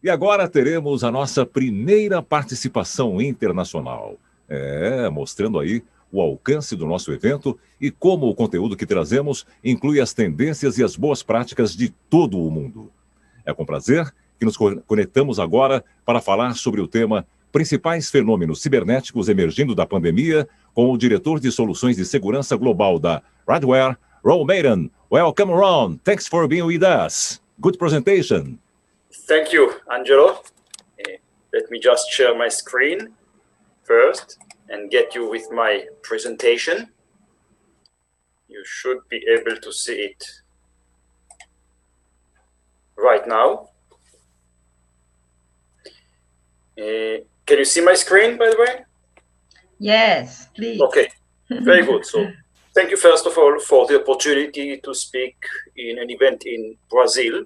E agora teremos a nossa primeira participação internacional. Mostrando aí o alcance do nosso evento e como o conteúdo que trazemos inclui as tendências e as boas práticas de todo o mundo. É com prazer que nos conectamos agora para falar sobre o tema Principais fenômenos cibernéticos emergindo da pandemia, com o diretor de soluções de segurança global da Radware, Meyran. Welcome, Ron. Thanks for being with us. Good presentation. Thank you, Angelo. Let me just share my screen first and get you with my presentation. You should be able to see it right now. Can you see my screen, by the way? Yes, please. Okay, very good. So thank you, first of all, for the opportunity to speak in an event in Brazil.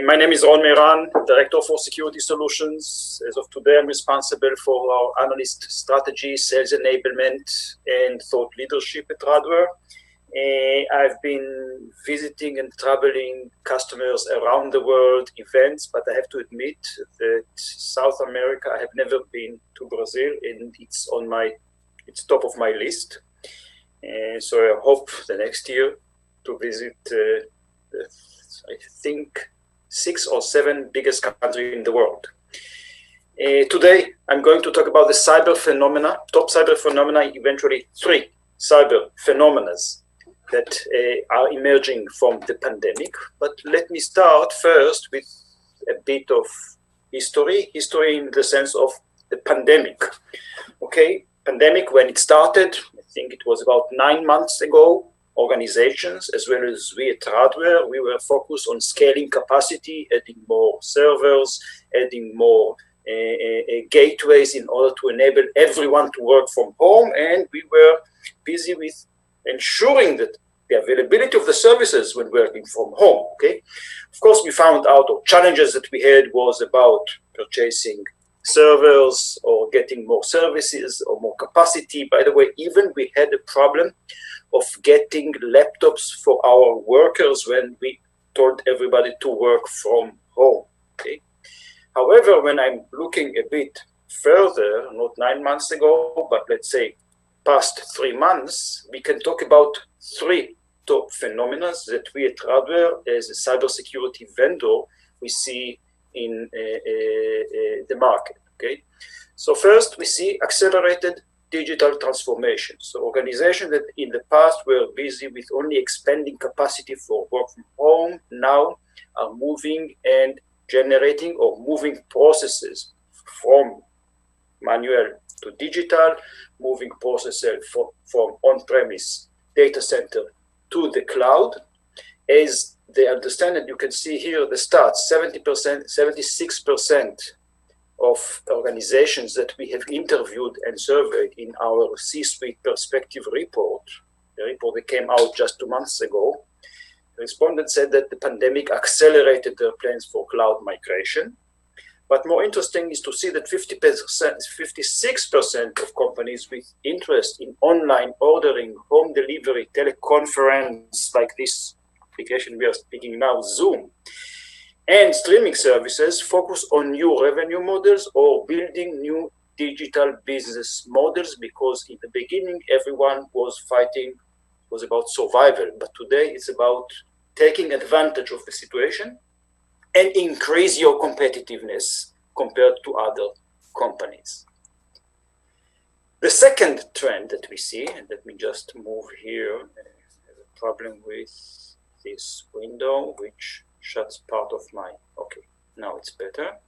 My name is Meyran, Director for Security Solutions. As of today, I'm responsible for our analyst strategy, sales enablement, and thought leadership at Radware. I've been visiting and traveling customers around the world, events, but I have to admit that South America, I have never been to Brazil, and it's top of my list. So I hope the next year to visit, I think, 6 or 7 biggest countries in the world. Today, I'm going to talk about the cyber phenomena, top cyber phenomena, eventually 3 cyber phenomena that are emerging from the pandemic. But let me start first with a bit of history in the sense of the pandemic. Okay, pandemic, when it started, I think it was about 9 months ago. Organizations, as well as we at Radware, we were focused on scaling capacity, adding more servers, adding more gateways in order to enable everyone to work from home. And we were busy with ensuring that the availability of the services when working from home. Okay, of course, we found out the challenges that we had was about purchasing servers or getting more services or more capacity. By the way, even we had a problem of getting laptops for our workers when we told everybody to work from home. Okay. However, when I'm looking a bit further, not 9 months ago, but let's say past 3 months, we can talk about 3 top phenomena that we at Radware, as a cybersecurity vendor, we see in the market. Okay. So first, we see accelerated digital transformation. So organizations that in the past were busy with only expanding capacity for work from home now are moving and generating or moving processes from manual to digital, moving processes from on-premise data center to the cloud. As they understand it, you can see here the stats, 70%, 76% of organizations that we have interviewed and surveyed in our C-suite perspective report, the report that came out just 2 months ago, the respondents said that the pandemic accelerated their plans for cloud migration. But more interesting is to see that 56% of companies with interest in online ordering, home delivery, teleconference, like this application we are speaking now, Zoom, and streaming services focus on new revenue models or building new digital business models, because in the beginning, everyone was about survival. But today it's about taking advantage of the situation and increase your competitiveness compared to other companies. The second trend that we see, and let me just move here, I have a problem with this window, which shuts part of my, okay, now it's better.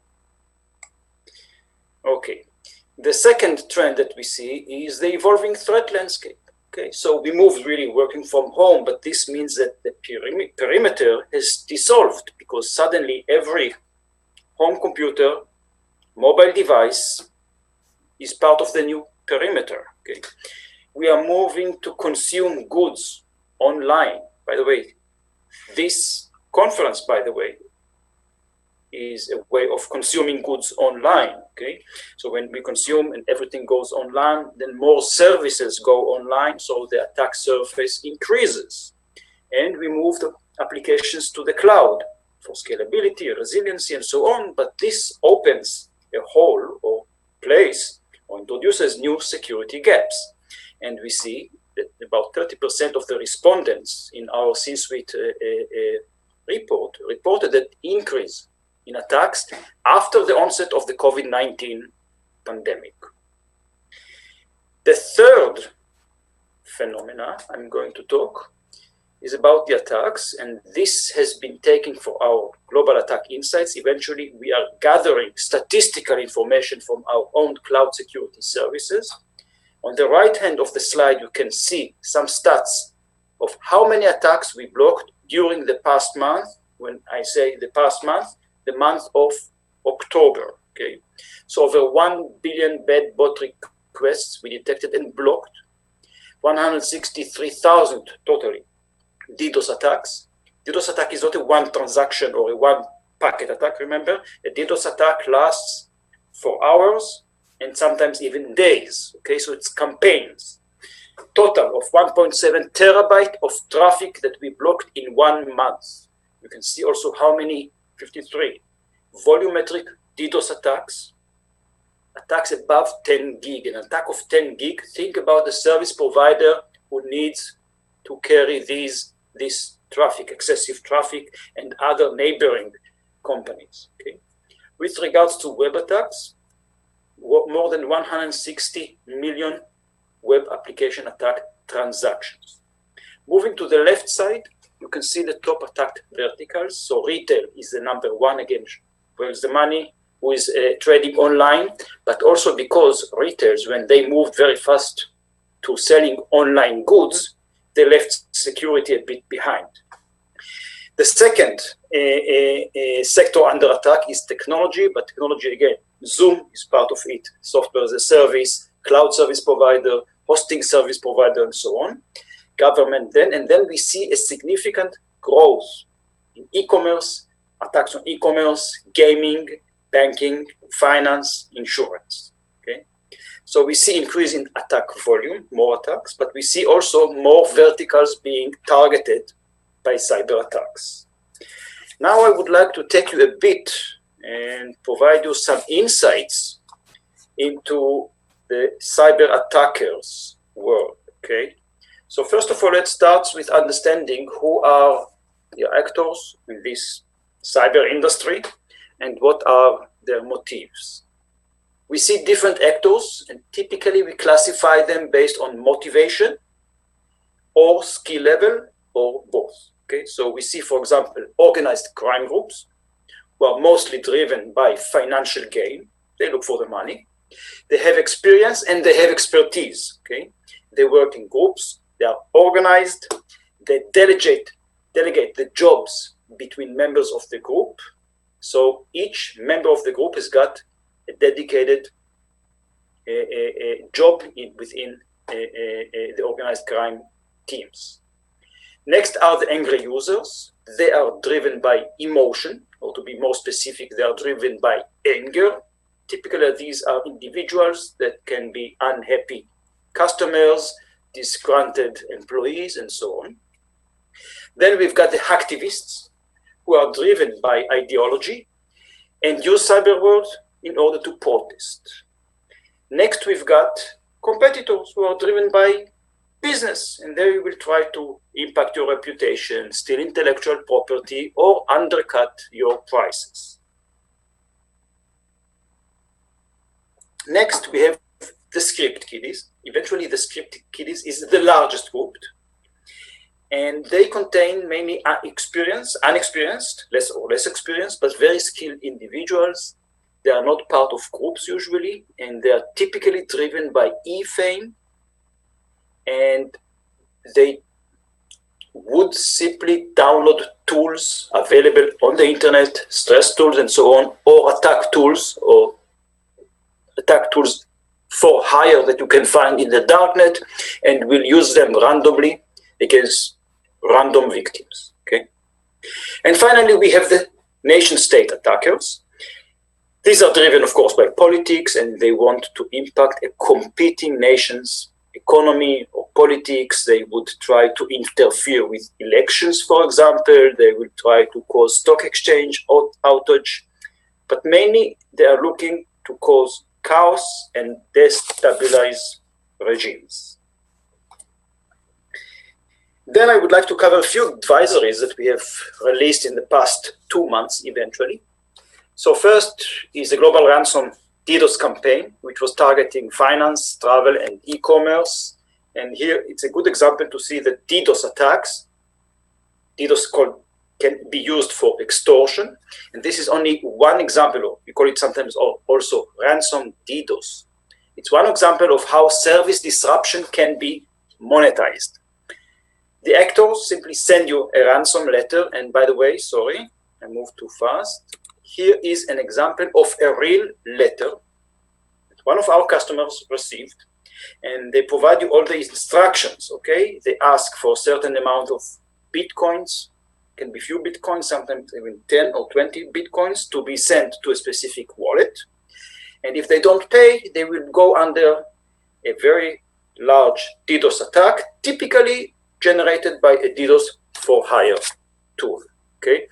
Okay, the second trend that we see is the evolving threat landscape. Okay, so we moved really working from home, but this means that the perimeter has dissolved, because suddenly every home computer, mobile device is part of the new perimeter. Okay, we are moving to consume goods online. By the way, this conference, by the way, is a way of consuming goods online. Okay, so when we consume and everything goes online, then more services go online, so the attack surface increases, and we move the applications to the cloud. for scalability, resiliency, and so on, but this opens a hole or place or introduces new security gaps. And we see that about 30% of the respondents in our C-suite report reported an increase in attacks after the onset of the COVID-19 pandemic. The third phenomena I'm going to talk is about the attacks, and this has been taken for our global attack insights. Eventually, we are gathering statistical information from our own cloud security services. On the right hand of the slide, you can see some stats of how many attacks we blocked during the past month. When I say the past month, the month of October, okay? So over 1 billion bad bot requests we detected and blocked, 163,000 totally DDoS attacks. DDoS attack is not a one transaction or a one packet attack, remember? A DDoS attack lasts for hours and sometimes even days, okay? So it's campaigns. Total of 1.7 terabyte of traffic that we blocked in 1 month. You can see also how many, 53, volumetric DDoS attacks, attacks above 10 gig. An attack of 10 gig, think about the service provider who needs to carry this traffic, excessive traffic, and other neighboring companies. Okay? With regards to web attacks, more than 160 million web application attack transactions. Moving to the left side, you can see the top attacked verticals. So retail is the number one, again, where is the money, who is trading online, but also because retailers, when they moved very fast to selling online goods, they left security a bit behind. The second sector under attack is technology, but technology, again, Zoom is part of it, software as a service, cloud service provider, hosting service provider, and so on. Government then, and then we see a significant growth in e-commerce, attacks on e-commerce, gaming, banking, finance, insurance. Okay, so we see increase in attack volume, more attacks, but we see also more verticals being targeted by cyber attacks. Now I would like to take you a bit and provide you some insights into the cyber attackers world. Okay, so first of all, let's start with understanding who are the actors in this cyber industry and what are their motives. We see different actors, and typically we classify them based on motivation or skill level or both. Okay, so we see, for example, organized crime groups who are mostly driven by financial gain. They look for the money. They have experience and they have expertise. Okay, they work in groups. They are organized. They delegate the jobs between members of the group. So each member of the group has got a dedicated job within the organized crime teams. Next are the angry users. They are driven by emotion, or to be more specific, they are driven by anger. Typically, these are individuals that can be unhappy customers, disgruntled employees, and so on. Then we've got the hacktivists, who are driven by ideology and use cyber world in order to protest. Next, we've got competitors who are driven by business, and there you will try to impact your reputation, steal intellectual property, or undercut your prices. Next, we have the script kiddies. Eventually, the script kiddies is the largest group, and they contain mainly unexperienced, less experienced, but very skilled individuals. They are not part of groups usually, and they are typically driven by e-fame, and they would simply download tools available on the internet, stress tools and so on, or attack tools for hire that you can find in the darknet, and will use them randomly against random victims. Okay, and finally we have the nation-state attackers. These are driven, of course, by politics, and they want to impact a competing nation's economy or politics. They would try to interfere with elections, for example. They will try to cause stock exchange outage. But mainly, they are looking to cause chaos and destabilize regimes. Then I would like to cover a few advisories that we have released in the past 2 months, eventually. So first is a global ransom DDoS campaign, which was targeting finance, travel, and e-commerce. And here it's a good example to see that DDoS attacks, can be used for extortion. And this is only one example, we call it sometimes also ransom DDoS. It's one example of how service disruption can be monetized. The actors simply send you a ransom letter. And by the way, sorry, I moved too fast. Here is an example of a real letter that one of our customers received, and they provide you all the instructions, okay? They ask for a certain amount of bitcoins, can be few bitcoins, sometimes even 10 or 20 bitcoins to be sent to a specific wallet. And if they don't pay, they will go under a very large DDoS attack, typically generated by a DDoS for hire tool, okay?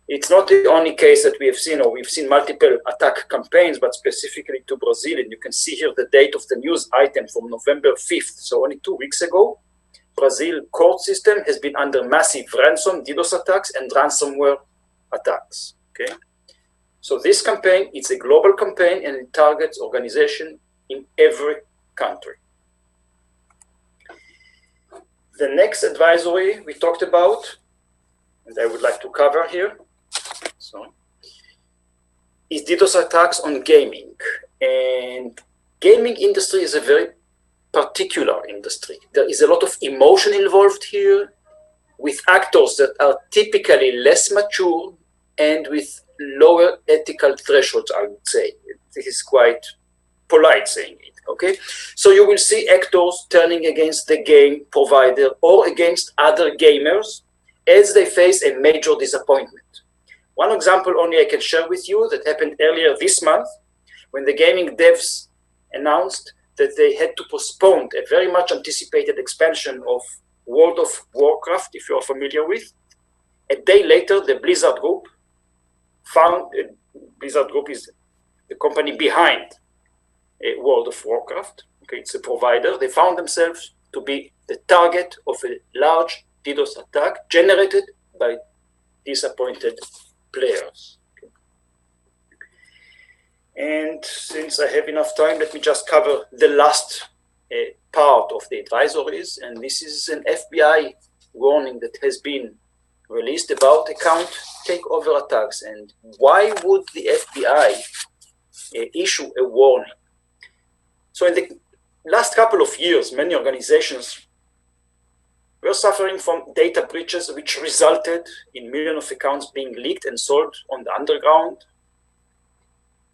It's not the only case that we have seen, or we've seen multiple attack campaigns, but specifically to Brazil. And you can see here the date of the news item from November 5th. So only 2 weeks ago, Brazil court system has been under massive ransom, DDoS attacks, and ransomware attacks, okay? So this campaign, it's a global campaign, and it targets organizations in every country. The next advisory we talked about, and I would like to cover here, is DDoS attacks on gaming. And gaming industry is a very particular industry. There is a lot of emotion involved here, with actors that are typically less mature and with lower ethical thresholds, I would say. This is quite polite saying it, okay? So you will see actors turning against the game provider or against other gamers as they face a major disappointment. One example only I can share with you that happened earlier this month, when the gaming devs announced that they had to postpone a very much anticipated expansion of World of Warcraft, if you're familiar with. A day later, the Blizzard Group Blizzard Group is the company behind World of Warcraft. Okay, it's a provider. They found themselves to be the target of a large DDoS attack generated by disappointed players. Okay. And since I have enough time, let me just cover the last part of the advisories. And this is an FBI warning that has been released about account takeover attacks. And why would the FBI issue a warning? So in the last couple of years, many organizations were suffering from data breaches, which resulted in millions of accounts being leaked and sold on the underground,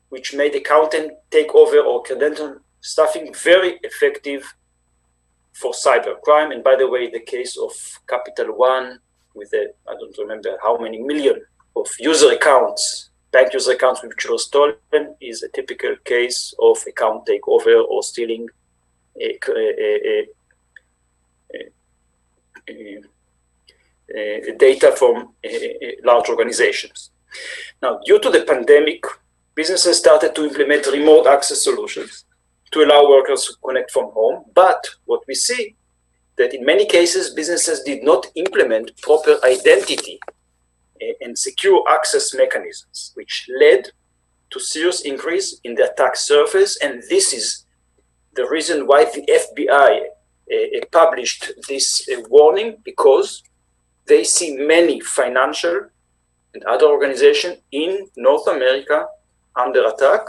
which made account takeover or credential stuffing very effective for cybercrime. And by the way, the case of Capital One with I don't remember how many million of user accounts, bank user accounts which were stolen, is a typical case of account takeover or stealing data from large organizations. Now, due to the pandemic, businesses started to implement remote access solutions to allow workers to connect from home. But what we see that in many cases, businesses did not implement proper identity and secure access mechanisms, which led to serious increase in the attack surface. And this is the reason why the FBI published this warning, because they see many financial and other organizations in North America under attack,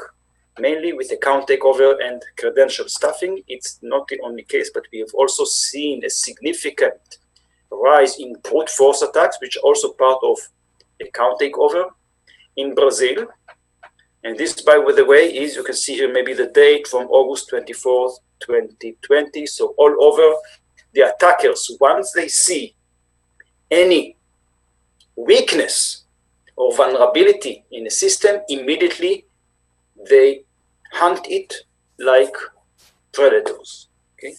mainly with account takeover and credential stuffing. It's not the only case, but we have also seen a significant rise in brute force attacks, which are also part of account takeover in Brazil. And this, by the way, is, you can see here maybe the date from August 24th, 2020. So all over, the attackers, once they see any weakness or vulnerability in a system, immediately they hunt it like predators. Okay.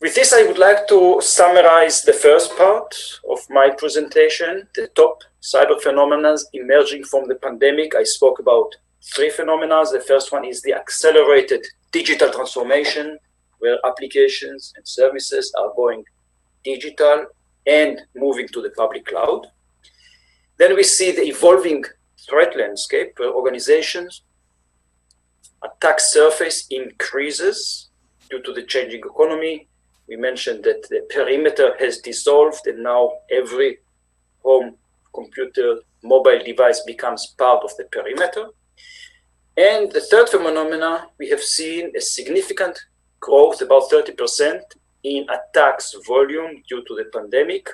With this, I would like to summarize the first part of my presentation, the top cyber phenomena emerging from the pandemic. I spoke about 3 phenomena. The first one is the accelerated digital transformation, where applications and services are going digital and moving to the public cloud. Then we see the evolving threat landscape, where organizations' attack surface increases due to the changing economy. We mentioned that the perimeter has dissolved, and now every home computer, mobile device becomes part of the perimeter. And the third phenomena, we have seen a significant growth, about 30%, in attacks volume due to the pandemic,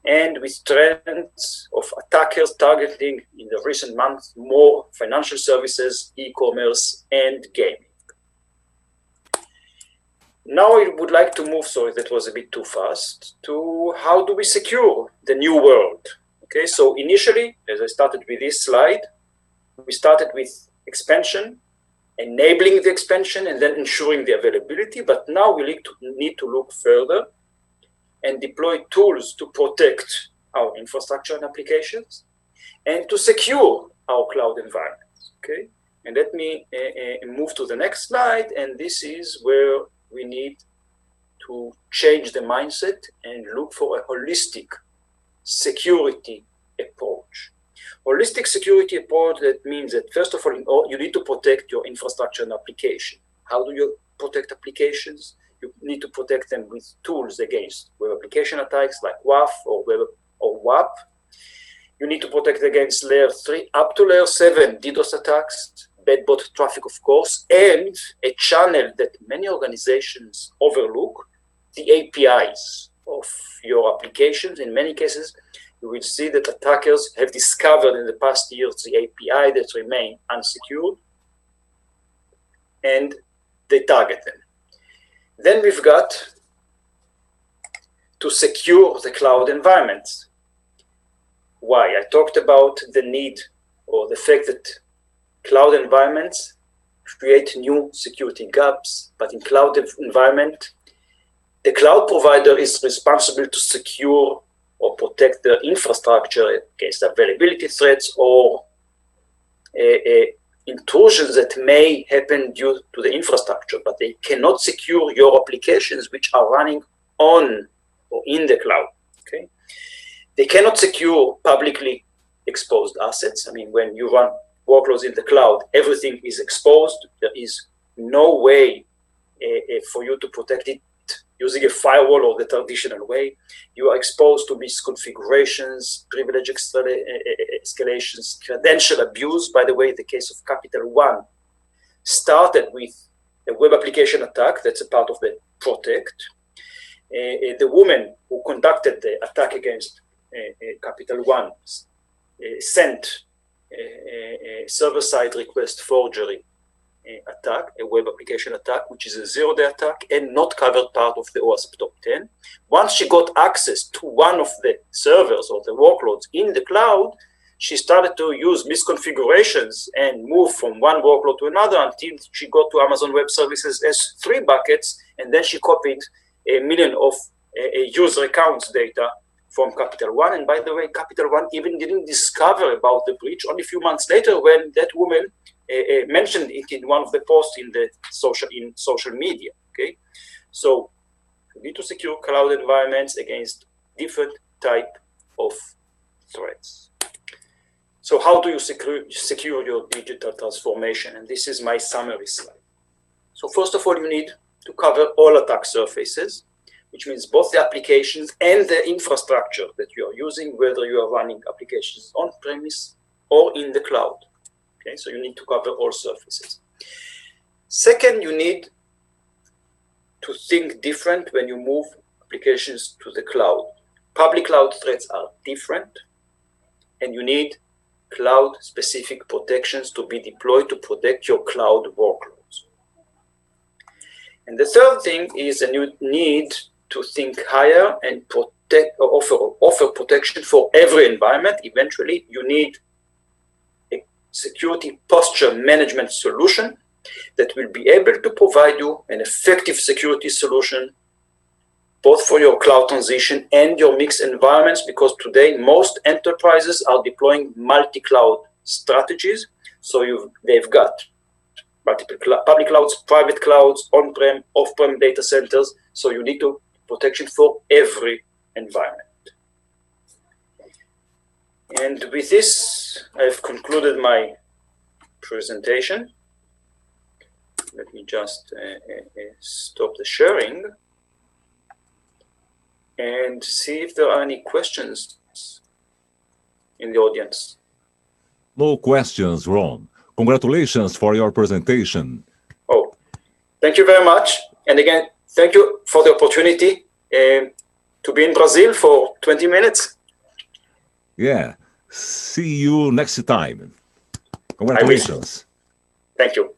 and with trends of attackers targeting in the recent months more financial services, e-commerce, and gaming. Now I would like to move, sorry, that was a bit too fast, to how do we secure the new world? Okay, so initially, as I started with this slide, we started with expansion, enabling the expansion, and then ensuring the availability. But now we need to look further and deploy tools to protect our infrastructure and applications and to secure our cloud environments. Okay, and let me move to the next slide. And this is where we need to change the mindset and look for a holistic security approach. Holistic security approach, that means that first of all, you need to protect your infrastructure and application. How do you protect applications? You need to protect them with tools against web application attacks like WAF or WAP. You need to protect against layer 3 up to layer 7 DDoS attacks, bedbot traffic, of course, and a channel that many organizations overlook, the APIs of your applications. In many cases, you will see that attackers have discovered in the past years the API that remain unsecured, and they target them. Then we've got to secure the cloud environments. Why? I talked about the need or the fact that cloud environments create new security gaps, but in cloud environment, the cloud provider is responsible to secure or protect their infrastructure against availability threats or intrusions that may happen due to the infrastructure, but they cannot secure your applications which are running on or in the cloud. Okay, they cannot secure publicly exposed assets. I mean, when you run workloads in the cloud, everything is exposed. There is no way for you to protect it using a firewall or the traditional way. You are exposed to misconfigurations, privilege escalations, credential abuse. By the way, the case of Capital One started with a web application attack. That's a part of the protect. The woman who conducted the attack against Capital One sent a server-side request forgery attack, a web application attack, which is a zero-day attack and not covered part of the OWASP top 10. Once she got access to one of the servers or the workloads in the cloud, she started to use misconfigurations and move from one workload to another until she got to Amazon Web Services as 3 buckets, and then she copied 1 million of user accounts data from Capital One. And by the way, Capital One even didn't discover about the breach only a few months later when that woman mentioned it in one of the posts in the social media. Okay, so you need to secure cloud environments against different type of threats. So how do you secure your digital transformation? And this is my summary slide. So first of all, you need to cover all attack surfaces, which means both the applications and the infrastructure that you are using, whether you are running applications on-premise or in the cloud. Okay, so you need to cover all surfaces. Second, you need to think different when you move applications to the cloud. Public cloud threats are different, and you need cloud-specific protections to be deployed to protect your cloud workloads. And the third thing is that you need to think higher and protect or offer protection for every environment. Eventually, you need a security posture management solution that will be able to provide you an effective security solution both for your cloud transition and your mixed environments, because today most enterprises are deploying multi-cloud strategies. So they've got multiple public clouds, private clouds, on-prem, off-prem data centers. So you need protection for every environment. And with this, I've concluded my presentation. Let me just stop the sharing and see if there are any questions in the audience. No questions, Ron. Congratulations for your presentation. Oh, thank you very much. And again, thank you for the opportunity to be in Brazil for 20 minutes. Yeah. See you next time. Congratulations. Thank you.